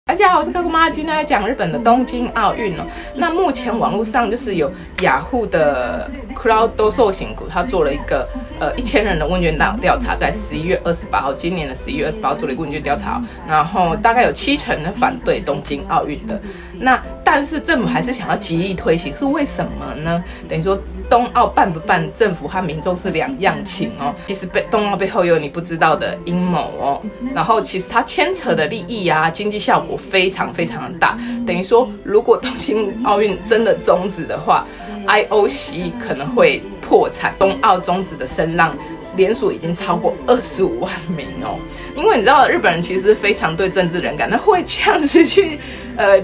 大家好，我是高姑妈，今天来讲日本的东京奥运哦。那目前网络上就是有雅虎的 Crowd 受刑股，他做了一个1000人的问卷调查，在11月28号，今年的11月28号做了一个问卷调查，然后大概有70%的反对东京奥运的。那但是政府还是想要极力推行，是为什么呢？等于说冬奥办不办，政府和民众是两样情哦。其实冬奥背后有你不知道的阴谋哦。然后其实它牵扯的利益啊，经济效果非常非常的大。等于说，如果东京奥运真的终止的话 ，IOC 可能会破产。冬奥终止的声浪连署已经超过25万名哦。因为你知道日本人其实非常对政治冷感，那会这样子去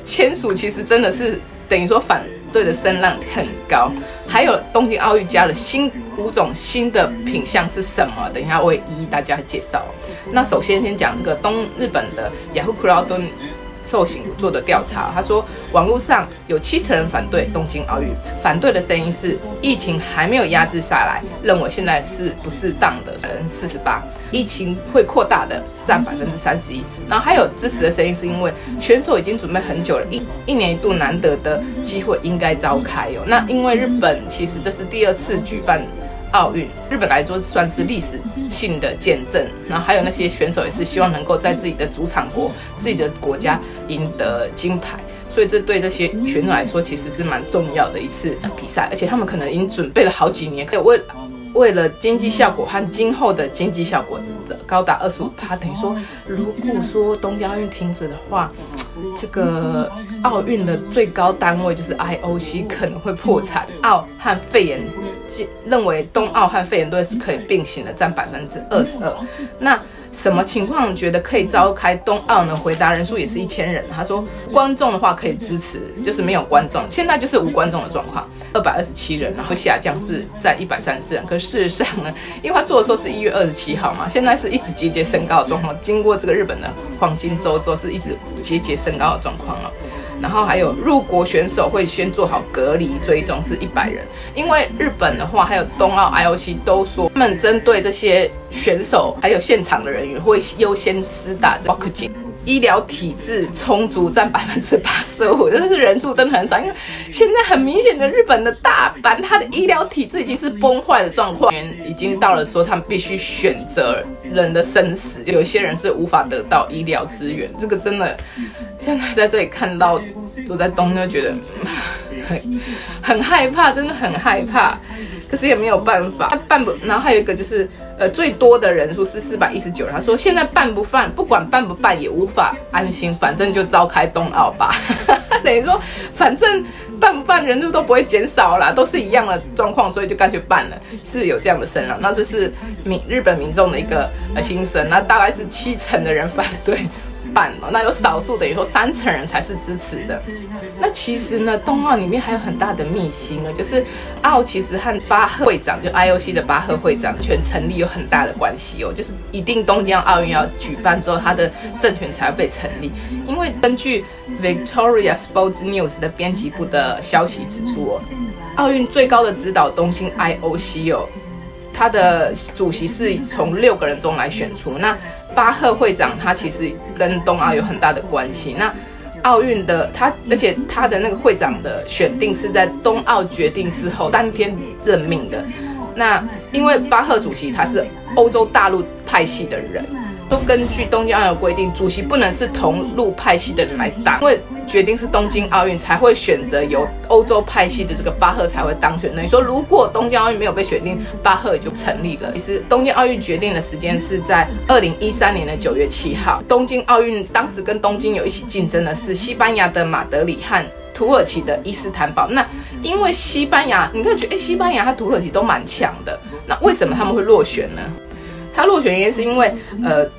签署，其实真的是等于说反对的声浪很高。还有东京奥运加了5种新的品项是什么？等一下我会一一大家介绍。那首先先讲这个日本的雅虎 Crowd 受刑做的调查，他说网络上有70%人反对东京奥运，反对的声音是疫情还没有压制下来，认为现在是不适当的48%，疫情会扩大的占31%，然后还有支持的声音是因为选手已经准备很久了，一年一度难得的机会应该召开哦。那因为日本其实这是第2次举办奥运，日本来说算是历史性的见证，然后还有那些选手也是希望能够在自己的主场国、自己的国家赢得金牌，所以这对这些选手来说其实是蛮重要的一次比赛，而且他们可能已经准备了好几年，可以为了经济效果和今后的经济效果的高达25%，等于说，如果说东京奥运停止的话，这个奥运的最高单位就是 IOC 可能会破产。和肺炎认为冬奥和肺炎队是可以并行的，占22%。那什么情况觉得可以召开冬奥呢？回答人数也是1000人。他说观众的话可以支持，就是没有观众，现在就是无观众的状况，227人，然后下降是在134人。可是事实上呢，因为他做的时候是1月27号嘛，现在是一直节节升高的状况。经过这个日本的黄金周之后，是一直节节升高的状况哦。然后还有入国选手会先做好隔离追踪，是100人。因为日本的话，还有冬奥 IOC 都说，他们针对这些选手还有现场的人员会优先施打ワクチン。医疗体制充足占85%，真的是人数真的很少。因为现在很明显的，日本的大阪，它的医疗体制已经是崩坏的状况，已经到了说他们必须选择人的生死，有些人是无法得到医疗资源。这个真的，现在在这里看到，我在东京就觉得很害怕，真的很害怕。可是也没有办法，然后还有一个就是最多的人数是419人。他说现在不管办不办也无法安心，反正就召开冬奥吧。等于说反正办不办人数都不会减少啦，都是一样的状况，所以就干脆办了，是有这样的声浪。那这是日本民众的一个心声，那大概是70%的人反对办，那有少数等于说30%人才是支持的。那其实呢，冬奥里面还有很大的秘辛呢，就是其实和巴赫会长，就 IOC 的巴赫会长权成立有很大的关系哦，就是一定东京奥运要举办之后，他的政权才会被成立。因为根据 Victoria Sports News 的编辑部的消息指出哦，奥运最高的指导东京 IOC 哦，他的主席是从6个人中来选出。那巴赫会长他其实跟冬奥有很大的关系。那奥运的而且他的那个会长的选定是在冬奥决定之后当天任命的。那因为巴赫主席他是欧洲大陆派系的人，都根据东京奥运的规定，主席不能是同路派系的人来当，因为决定是东京奥运才会选择由欧洲派系的这个巴赫才会当选。等于说，如果东京奥运没有被选定，巴赫也就成立了。其实东京奥运决定的时间是在2013年的9月7号。东京奥运当时跟东京有一起竞争的是西班牙的马德里和土耳其的伊斯坦堡。那因为西班牙，你看觉得西班牙和土耳其都蛮强的，那为什么他们会落选呢？他落选原因是因为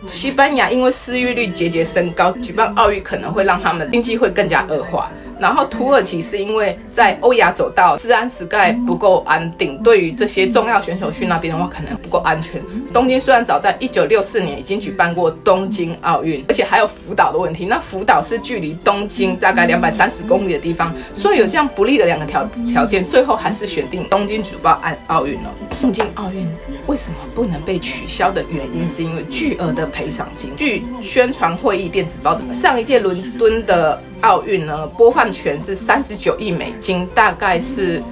西班牙因为失业率节节升高，举办奥运可能会让他们经济会更加恶化。然后土耳其是因为在欧亚走道治安实在不够安定，对于这些重要选手去那边的话可能不够安全。东京虽然早在1964年已经举办过东京奥运，而且还有福岛的问题，那福岛是距离东京大概230公里的地方，所以有这样不利的2个条件，最后还是选定东京举办奥运了。东京奥运为什么不能被取消的原因，是因为巨额的赔偿金。据宣传会议电子报，上一届伦敦的奥运呢，播放权是39亿美金，大概是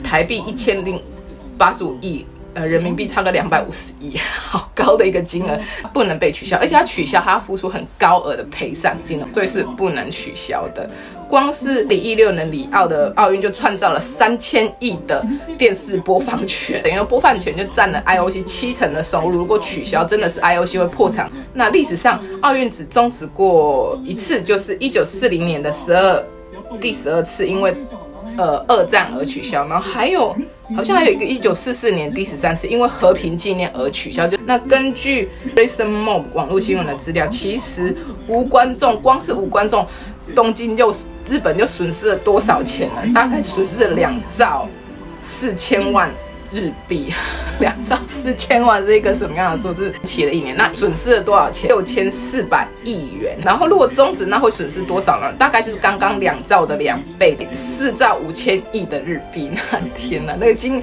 台币1085亿。人民币差个250亿，好高的一个金额，不能被取消，而且它取消，它要付出很高额的赔偿金，所以是不能取消的。光是2016年里奥的奥运就创造了3000亿的电视播放权，等于播放权就占了 IOC 70%的收入。如果取消，真的是 IOC 会破产。那历史上奥运只终止过一次，就是1940年的第12次，因为二战而取消，然后好像还有一个1944年第13次，因为和平纪念而取消。那根据 Recent Mob 网络新闻的资料，其实无观众，光是无观众，日本就损失了多少钱呢？大概损失了2兆4000万日币，2兆4000万是一个什么样的数字？起了一年，那损失了多少钱？6400亿元。然后如果终止，那会损失多少呢？大概就是刚刚2兆的2倍，4兆5000亿的日币。那天哪，那个金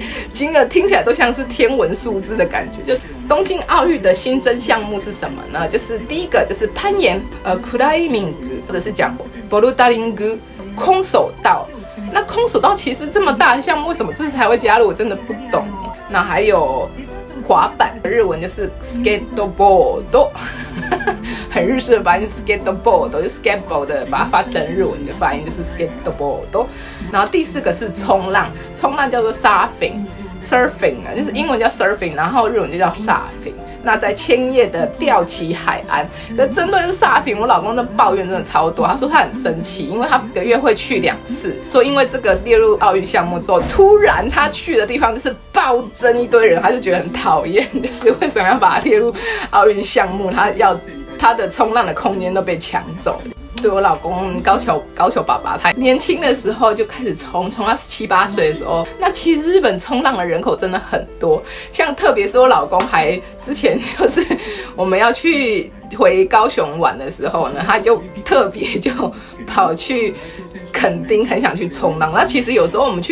额听起来都像是天文数字的感觉。就东京奥运的新增项目是什么呢？就是第一个就是攀岩，クライミング，或者是讲ボルダリング，空手道。那空手道其实这么大的项目，为什么这次才会加入？我真的不懂。那还有滑板，日文就是 skateboard， 很日式的发音 skateboard， 就是 skateboard 的把它发成日文的发音就是 skateboard。然后第4个是冲浪，冲浪叫做 surfing， 就是英文叫 surfing， 然后日文就叫 surfing。那在千叶的吊旗海岸，可针对surfing，我老公的抱怨真的超多。他说他很生气，因为他1个月会去2次，说因为这个列入奥运项目之后，突然他去的地方就是暴增一堆人，他就觉得很讨厌，就是为什么要把它列入奥运项目？他的冲浪的空间都被抢走。对我老公高球爸爸，他年轻的时候就开始冲到7、8岁的时候，那其实日本冲浪的人口真的很多，像特别是我老公还之前就是我们要去回高雄玩的时候呢，他就特别就跑去垦丁，很想去冲浪。那其实有时候我们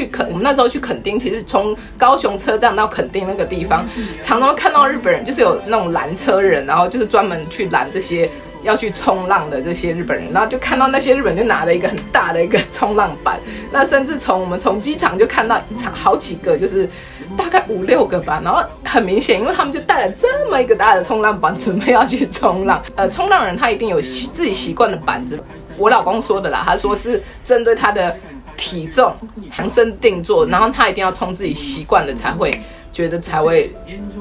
那时候去垦丁，其实从高雄车站到垦丁那个地方，常常看到日本人就是有那种拦车人，然后就是专门去拦这些要去冲浪的这些日本人，然后就看到那些日本人就拿了一个很大的一个冲浪板，那甚至我们从机场就看到好几个，就是大概5、6个吧，然后很明显，因为他们就带了这么一个大的冲浪板，准备要去冲浪。冲浪人他一定有自己习惯的板子，我老公说的啦，他说是针对他的体重量身定做，然后他一定要冲自己习惯的才会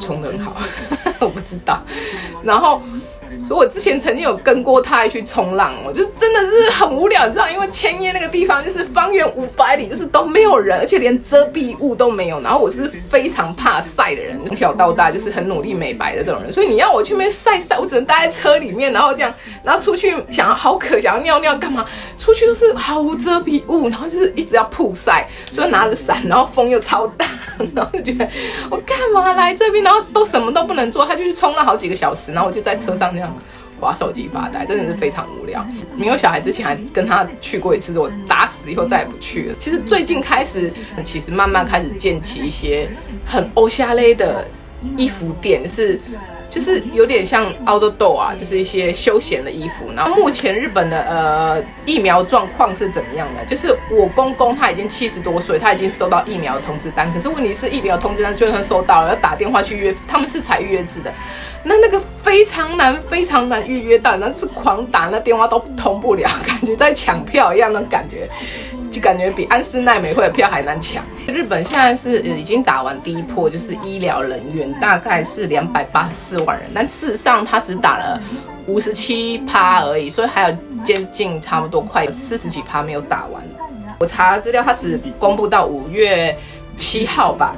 冲得很好，我不知道。然后所以我之前曾经有跟过他去冲浪，我就真的是很无聊，你知道，因为千叶那个地方就是方圆500里就是都没有人，而且连遮蔽物都没有。然后我是非常怕晒的人，从小到大就是很努力美白的这种人，所以你要我去那边晒，我只能待在车里面，然后这样，然后出去想要尿尿干嘛？出去就是毫无遮蔽物，然后就是一直要曝晒，所以拿着伞，然后风又超大，然后就觉得我干嘛来这边，然后都什么都不能做，他就去冲了好几个小时，然后我就在车上这样滑手机发呆，真的是非常无聊。没有小孩之前还跟他去过一次，我打死以后再也不去了。其实最近开始，慢慢开始建起一些很欧夏类的衣服店，就是有点像 outdoor 啊，就是一些休闲的衣服。然后目前日本的疫苗状况是怎么样的？就是我公公他已经70多岁，他已经收到疫苗的通知单，可是问题是疫苗通知单就算收到了，要打电话去约，他们是采预约制的。那个非常难预约到，那是狂打，那电话都通不了，感觉在抢票一样的感觉，就感觉比安室奈美惠的票还难抢。日本现在是已经打完第一波，就是医疗人员大概是284万人，但事实上他只打了57%而已，所以还有接近差不多快40几%没有打完。我查资料，他只公布到5月7号吧。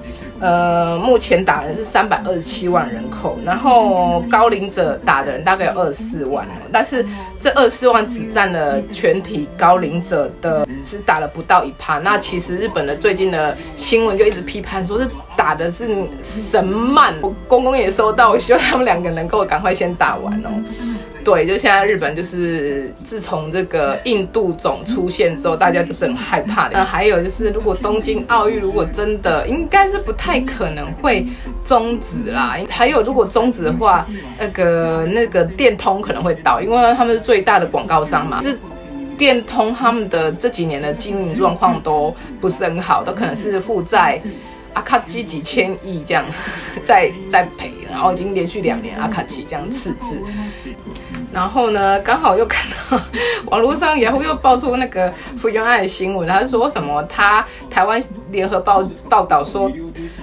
目前打人是327万人口，然后高龄者打的人大概有24万，但是这24万只占了全体高龄者的只打了不到1%。那其实日本的最近的新闻就一直批判说是打的是神慢，我公公也收到，我希望他们2个能够赶快先打完哦。对，就现在日本就是自从这个印度种出现之后，大家就是很害怕的。还有就是，如果东京奥运如果真的应该是不太可能会终止啦。还有如果终止的话，那个电通可能会倒，因为他们是最大的广告商嘛。是电通他们的这几年的经营状况都不是很好，都可能是负债。阿卡基几千亿这样在赔，然后已经连续2年阿卡基这样赤字。然后呢，刚好又看到网络上雅虎又爆出那个福原爱的新闻，他说什么台湾联合报道说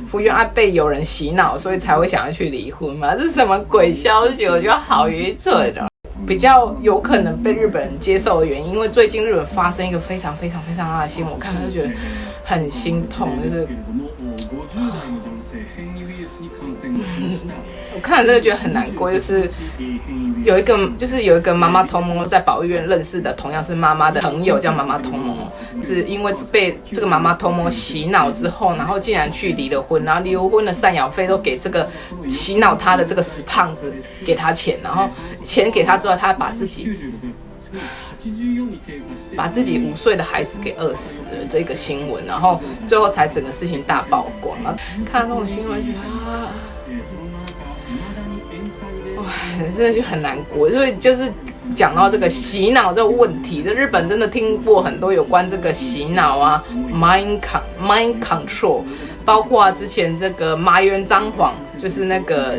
福原爱被有人洗脑，所以才会想要去离婚嘛？这是什么鬼消息？我觉得好愚蠢的。比较有可能被日本人接受的原因，因为最近日本发生一个非常非常非常大的新闻，我看了就觉得很心痛，就是我看了真的觉得很难过，就是有一个妈妈同盟在保育院认识的，同样是妈妈的朋友叫妈妈同盟，是因为被这个妈妈同盟洗脑之后，然后竟然去离了婚，然后离婚的赡养费都给这个洗脑他的这个死胖子给他钱，然后钱给他之后，他把自己5岁的孩子给饿死了这个新闻，然后最后才整个事情大曝光啊！看到这种新闻，觉得哇，真的就很难过。所以就是讲到这个洗脑这个问题，这日本真的听过很多有关这个洗脑啊 ，mind control， 包括之前这个麻原彰晃，就是那个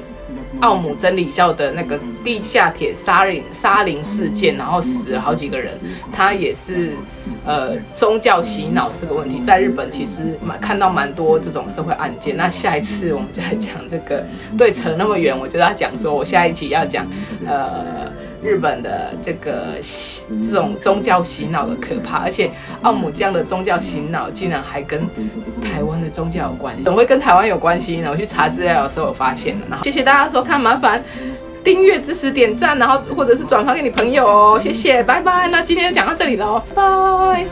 奥姆真理教的那个地下铁杀灵事件，然后死了好几个人，他也是宗教洗脑这个问题，在日本其实看到蛮多这种社会案件。那下一次我们就来讲这个，对，扯那么远，我就要讲说，我下一集要讲日本的这种宗教洗脑的可怕，而且奥姆这样的宗教洗脑竟然还跟台湾的宗教有关系，怎么会跟台湾有关系呢？我去查资料的时候我发现了。然后谢谢大家收看，麻烦订阅、支持、点赞，然后或者是转发给你朋友哦，谢谢，拜拜。那今天就讲到这里喽，拜拜。